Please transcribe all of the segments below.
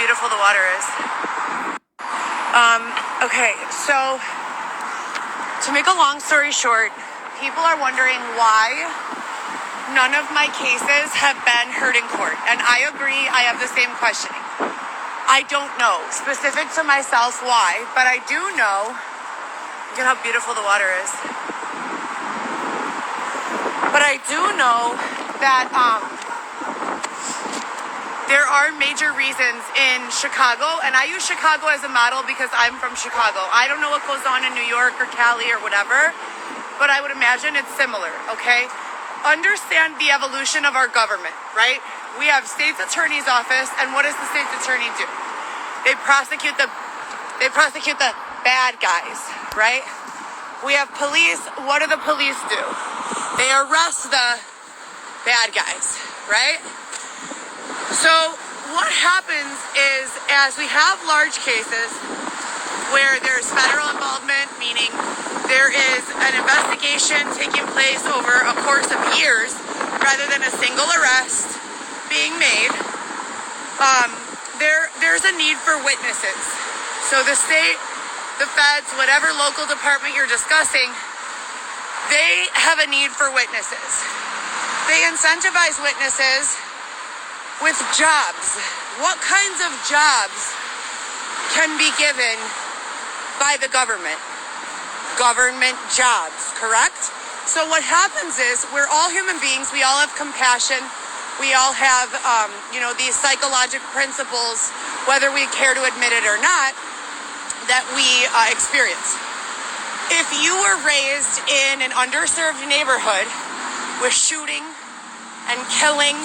beautiful the water is. Okay, so to make a long story short, people are wondering why none of my cases have been heard in court. And I agree, I have the same questioning. I don't know specific to myself why, but I do know, look at how beautiful the water is. But I do know that there are major reasons in Chicago, and I use Chicago as a model because I'm from Chicago. I don't know what goes on in New York or Cali or whatever, but I would imagine it's similar, okay? Understand the evolution of our government, right? We have state's attorney's office, and what does the state's attorney do? They prosecute the bad guys, right? We have police. What do the police do? They arrest the bad guys, right? So what happens is, as we have large cases where there's federal involvement, meaning there is an investigation taking place over a course of years rather than a single arrest being made, there's a need for witnesses. So the state, the feds, whatever local department you're discussing, they have a need for witnesses. They incentivize witnesses with jobs. What kinds of jobs can be given by the government? Government jobs, correct? So what happens is, we're all human beings. We all have compassion. We all have, these psychological principles, whether we care to admit it or not, that we experience. If you were raised in an underserved neighborhood with shooting and killing,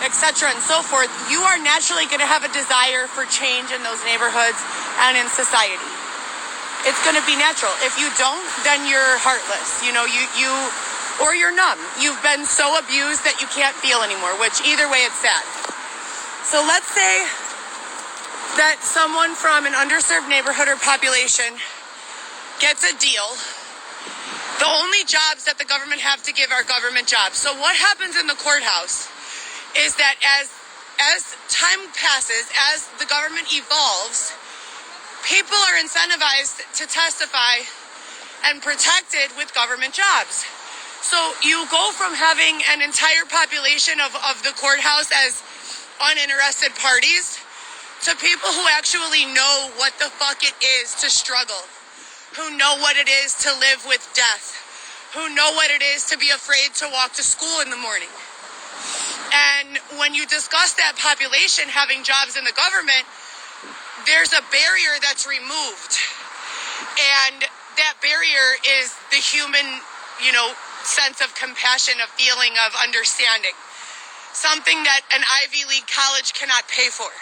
etc. and so forth, you are naturally going to have a desire for change in those neighborhoods and in society. It's going to be natural. If you don't, then you're heartless. Or you're numb. You've been so abused that you can't feel anymore, which either way it's sad. So let's say that someone from an underserved neighborhood or population gets a deal. The only jobs that the government have to give are government jobs. So what happens in the courthouse is that as time passes, as the government evolves, people are incentivized to testify and protected with government jobs. So you go from having an entire population of the courthouse as uninterested parties to people who actually know what the fuck it is to struggle, who know what it is to live with death, who know what it is to be afraid to walk to school in the morning. And when you discuss that population having jobs in the government, there's a barrier that's removed. And that barrier is the human, sense of compassion, of feeling, of understanding. Something that an Ivy League college cannot pay for.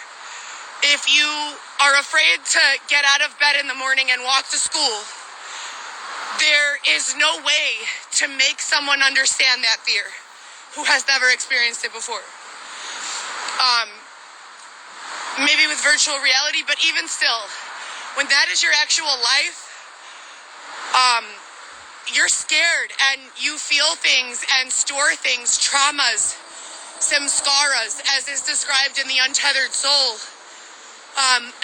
If you are afraid to get out of bed in the morning and walk to school, there is no way to make someone understand that fear who has never experienced it before. Maybe with virtual reality, but even still, when that is your actual life, you're scared and you feel things and store things, traumas, samskaras, as is described in the Untethered Soul.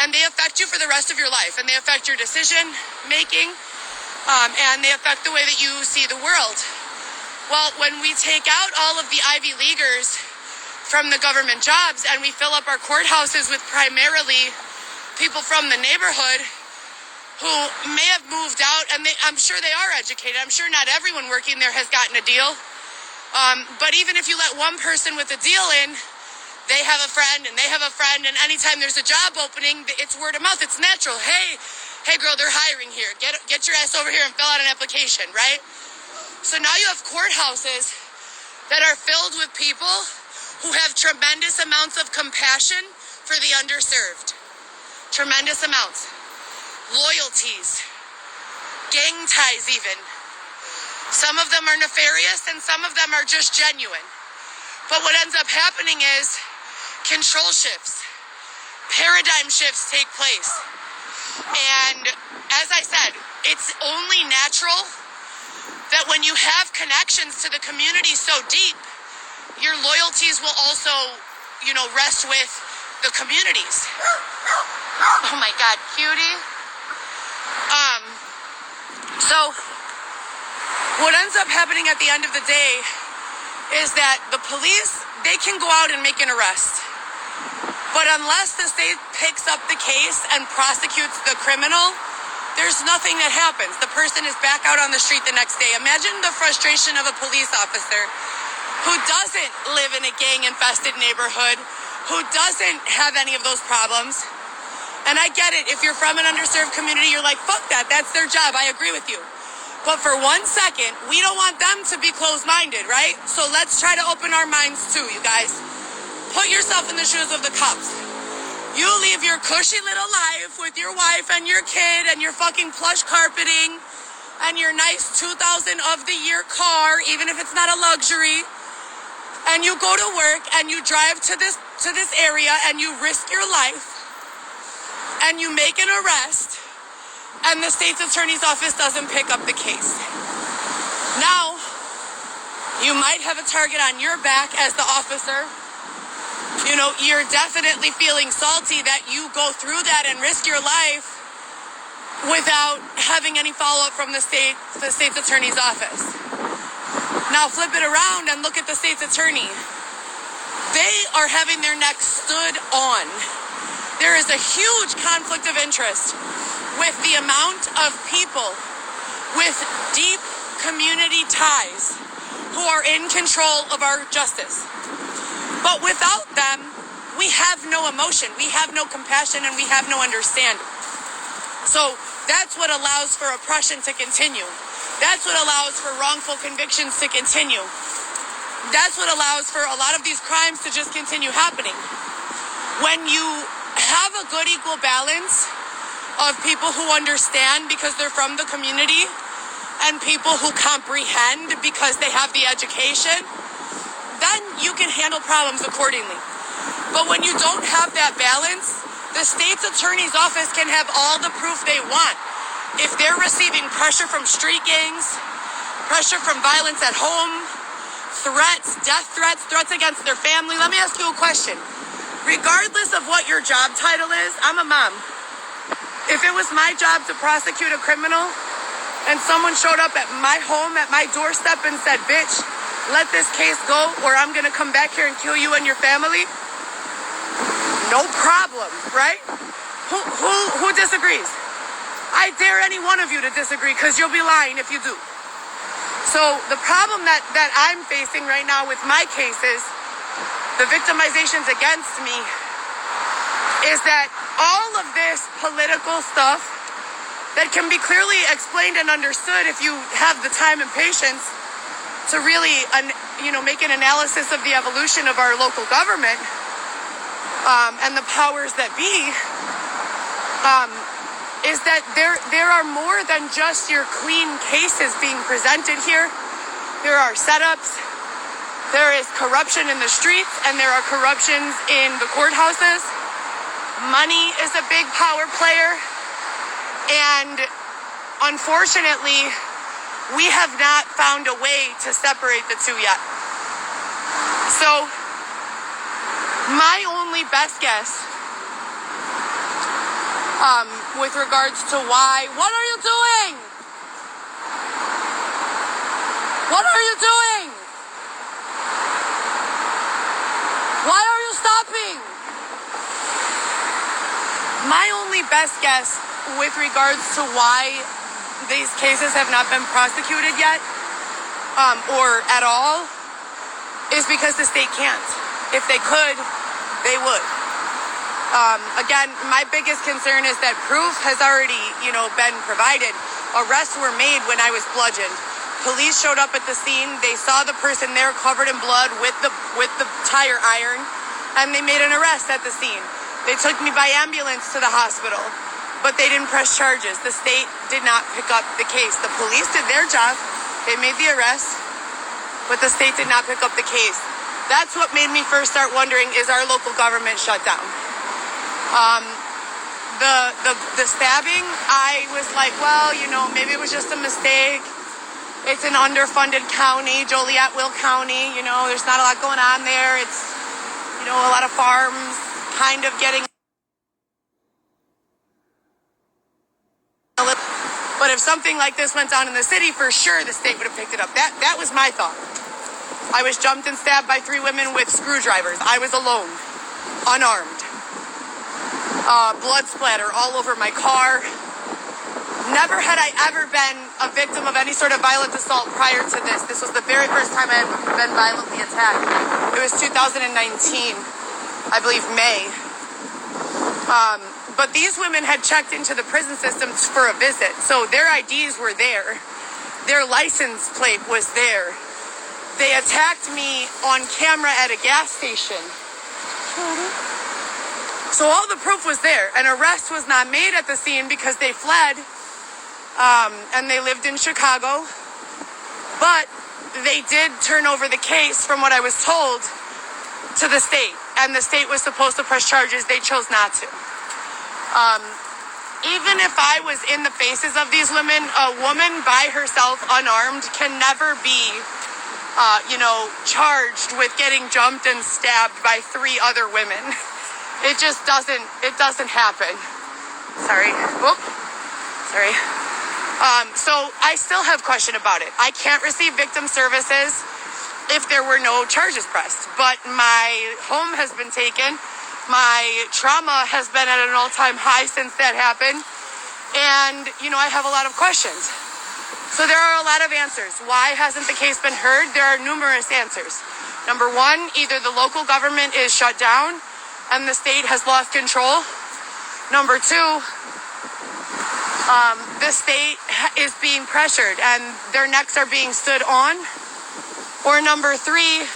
And they affect you for the rest of your life, and they affect your decision making, and they affect the way that you see the world. Well, when we take out all of the Ivy Leaguers from the government jobs and we fill up our courthouses with primarily people from the neighborhood who may have moved out, and I'm sure they are educated. I'm sure not everyone working there has gotten a deal. But even if you let one person with a deal in, they have a friend and they have a friend, and anytime there's a job opening, it's word of mouth. It's natural. Hey girl, they're hiring here. Get your ass over here and fill out an application, right? So now you have courthouses that are filled with people who have tremendous amounts of compassion for the underserved. Tremendous amounts. Loyalties. Gang ties even. Some of them are nefarious and some of them are just genuine. But what ends up happening is control shifts. Paradigm shifts take place. And as I said, it's only natural that when you have connections to the community so deep, your loyalties will also, rest with the communities. Oh my God, cutie. So what ends up happening at the end of the day is that the police, they can go out and make an arrest. But unless the state picks up the case and prosecutes the criminal, there's nothing that happens. The person is back out on the street the next day. Imagine the frustration of a police officer who doesn't live in a gang-infested neighborhood, who doesn't have any of those problems. And I get it. If you're from an underserved community, you're like, fuck that. That's their job. I agree with you. But for 1 second, we don't want them to be closed-minded, right? So let's try to open our minds too, you guys. Put yourself in the shoes of the cops. You leave your cushy little life with your wife and your kid and your fucking plush carpeting and your nice 2000 of the year car, even if it's not a luxury, and you go to work and you drive to this area and you risk your life and you make an arrest and the state's attorney's office doesn't pick up the case. Now, you might have a target on your back as the officer. You know, you're definitely feeling salty that you go through that and risk your life without having any follow-up from the state's attorney's office. Now flip it around and look at the state's attorney. They are having their necks stood on. There is a huge conflict of interest with the amount of people with deep community ties who are in control of our justice. But without them, we have no emotion, we have no compassion, and we have no understanding. So that's what allows for oppression to continue. That's what allows for wrongful convictions to continue. That's what allows for a lot of these crimes to just continue happening. When you have a good equal balance of people who understand because they're from the community and people who comprehend because they have the education, then you can handle problems accordingly. But when you don't have that balance, the state's attorney's office can have all the proof they want. If they're receiving pressure from street gangs, pressure from violence at home, threats, death threats, threats against their family. Let me ask you a question. Regardless of what your job title is, I'm a mom. If it was my job to prosecute a criminal and someone showed up at my home, at my doorstep and said, bitch, let this case go or I'm going to come back here and kill you and your family, no problem, right? Who disagrees? I dare any one of you to disagree because you'll be lying if you do. So the problem that I'm facing right now with my cases, the victimizations against me, is that all of this political stuff that can be clearly explained and understood if you have the time and patience to really, make an analysis of the evolution of our local government and the powers that be, is that there are more than just your clean cases being presented here. There are setups, there is corruption in the streets, and there are corruptions in the courthouses. Money is a big power player, and unfortunately, we have not found a way to separate the two yet. So, my only best guess with regards to why... What are you doing? What are you doing? Why are you stopping? My only best guess with regards to why these cases have not been prosecuted yet, or at all, is because the state can't. If they could, they would. Again, my biggest concern is that proof has already, been provided. Arrests were made when I was bludgeoned. Police showed up at the scene. They saw the person there covered in blood with the tire iron, and they made an arrest at the scene. They took me by ambulance to the hospital, but they didn't press charges. The state did not pick up the case. The police did their job. They made the arrest, but the state did not pick up the case. That's what made me first start wondering, is our local government shut down? The stabbing, I was like, well, maybe it was just a mistake. It's an underfunded county, Joliet-Will County. There's not a lot going on there. It's, a lot of farms, kind of getting a little, but if something like this went down in the city, for sure the state would have picked it up. That was my thought. I was jumped and stabbed by 3 women with screwdrivers. I was alone, unarmed. Blood splatter all over my car. Never had I ever been a victim of any sort of violent assault prior to this. This was the very first time I had been violently attacked. It was 2019, I believe May. But these women had checked into the prison systems for a visit, so their IDs were there. Their license plate was there. They attacked me on camera at a gas station. So all the proof was there. An arrest was not made at the scene because they fled, and they lived in Chicago. But they did turn over the case, from what I was told, to the state. And the state was supposed to press charges. They chose not to. Even if I was in the faces of these women, a woman by herself, unarmed, can never be charged with getting jumped and stabbed by 3 other women. It just doesn't happen. Sorry. Whoop. Sorry. So I still have question about it. I can't receive victim services if there were no charges pressed, but my home has been taken. My trauma has been at an all-time high since that happened. And, I have a lot of questions. So there are a lot of answers. Why hasn't the case been heard? There are numerous answers. Number 1, either the local government is shut down and the state has lost control. Number 2, the state is being pressured and their necks are being stood on. Or number 3,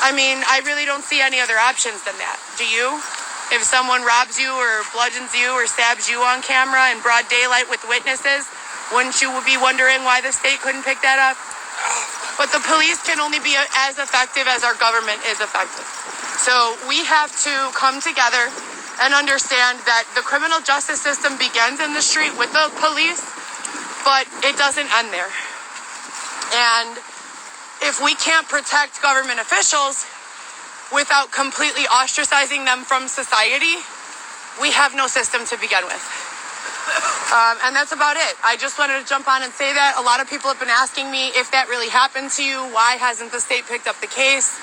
I really don't see any other options than that. Do you? If someone robs you or bludgeons you or stabs you on camera in broad daylight with witnesses, wouldn't you be wondering why the state couldn't pick that up? But the police can only be as effective as our government is effective. So we have to come together and understand that the criminal justice system begins in the street with the police, but it doesn't end there. And if we can't protect government officials without completely ostracizing them from society, we have no system to begin with. And that's about it. I just wanted to jump on and say that. A lot of people have been asking me if that really happened to you. Why hasn't the state picked up the case?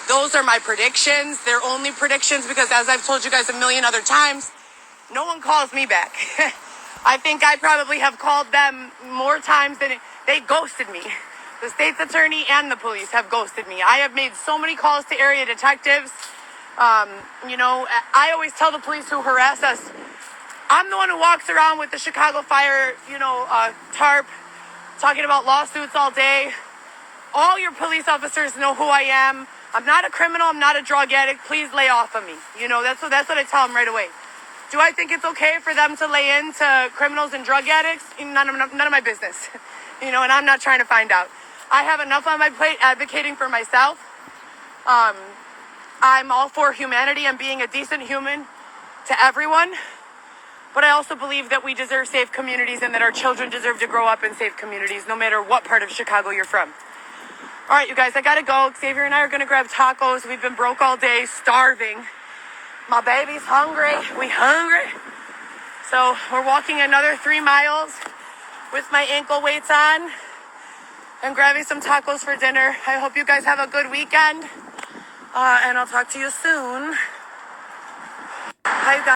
Those are my predictions. They're only predictions because, as I've told you guys a million other times, no one calls me back. I think I probably have called them more times than they ghosted me. The state's attorney and the police have ghosted me. I have made so many calls to area detectives. I always tell the police who harass us, I'm the one who walks around with the Chicago Fire, tarp, talking about lawsuits all day. All your police officers know who I am. I'm not a criminal. I'm not a drug addict. Please lay off of me. That's what I tell them right away. Do I think it's okay for them to lay into criminals and drug addicts? None of my business. And I'm not trying to find out. I have enough on my plate advocating for myself. I'm all for humanity and being a decent human to everyone. But I also believe that we deserve safe communities and that our children deserve to grow up in safe communities, no matter what part of Chicago you're from. All right, you guys, I gotta go. Xavier and I are gonna grab tacos. We've been broke all day, starving. My baby's hungry. We hungry. So we're walking another 3 miles with my ankle weights on and grabbing some tacos for dinner. I hope you guys have a good weekend. And I'll talk to you soon. Bye, guys.